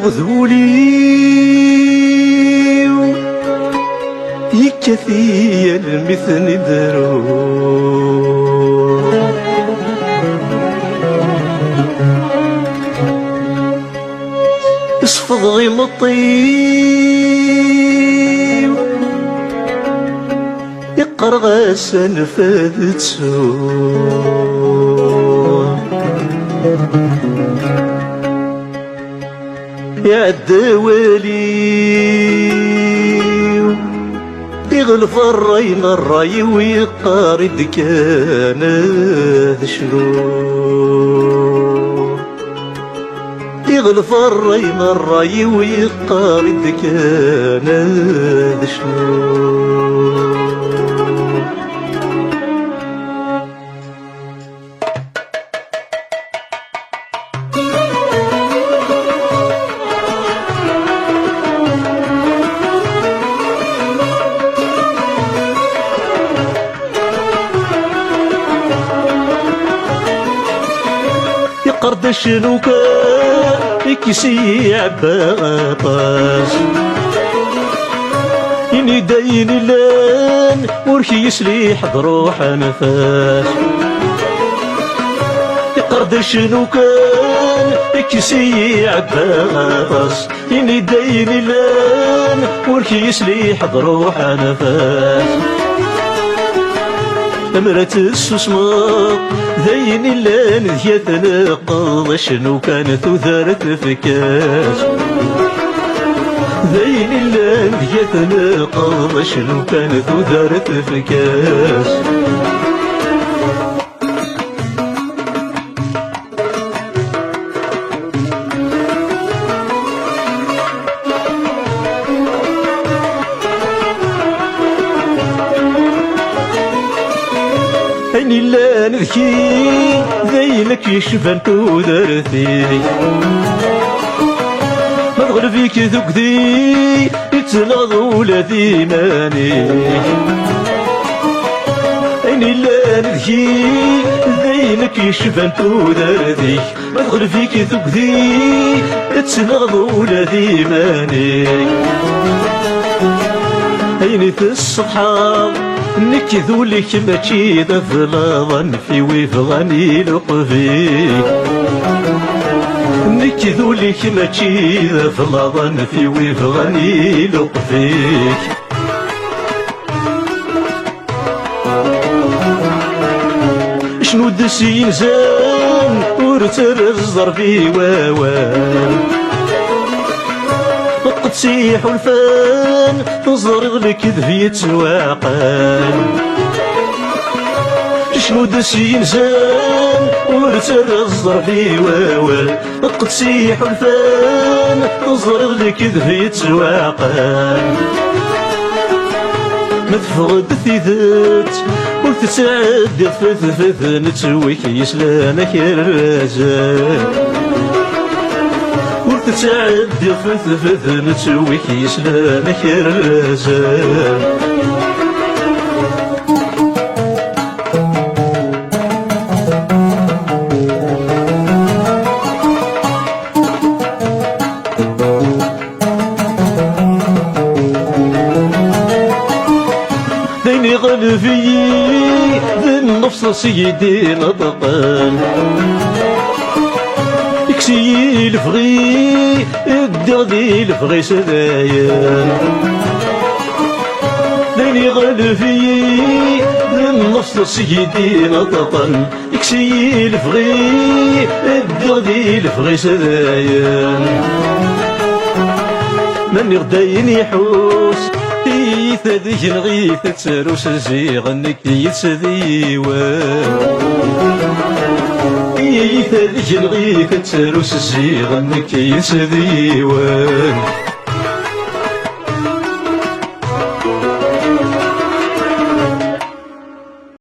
ذولي يكثي المثل درو اصفض غمطي يقرغس نفذت سوء يا الدوالي يغلف الراي الراي ويقارد كان شنو يغلف الراي الراي ويقارد كان شنو قرد شنو كان يكسي عباطاس يني داين اللان وركي يسلي حضروح نفاس قرد شنو كان يكسي عباطاس يني داين اللان وركي يسلي حضروح نفاس أمرت السسماط ذين اللان ذي تنقض شنو كانت وثارت فكاس ذين اللان ذي تنقض شنو كانت وثارت فكاس عيني لا نذكي ذيلك يشفن تودرثي ما تغلب فيك ذكذي يتنغض ولادي ماني عيني لا نذكي ذيلك يشفن تودرثي ما تغلب فيك ذكذي يتنغض ولادي ماني عيني في الصحاب نكذو لك ماشي ذفلاضا في وفغاني لقفيك نكذو لك ماشي ذفلاضا في وفغاني لقفيك شنو دسي ينزان ورترزر في واوان تسيح الفان تزرغ لك ذفية سواقان شنو دسي ينزان ورترزر في واوان تسيح الفان تزرغ لك ذفية سواقان ما تفقد ثيثات وتتعدي فث نتسويك يسلانك الرزان تتعدي فث نتسويك يسلانك الرزان ديني غلفي ذي النفس سيدي نطقان يكسي الفغي الدغدي الفغي سدايان ديني غلفي النص سيدي نطقا يكسي الفغي الدغدي الفغي سدايان من يغداين يحوس يثديك نغيث تسروس الزيغ انك يتسديوان يثديك نغيث تسروس الزيغ انك يتسديوان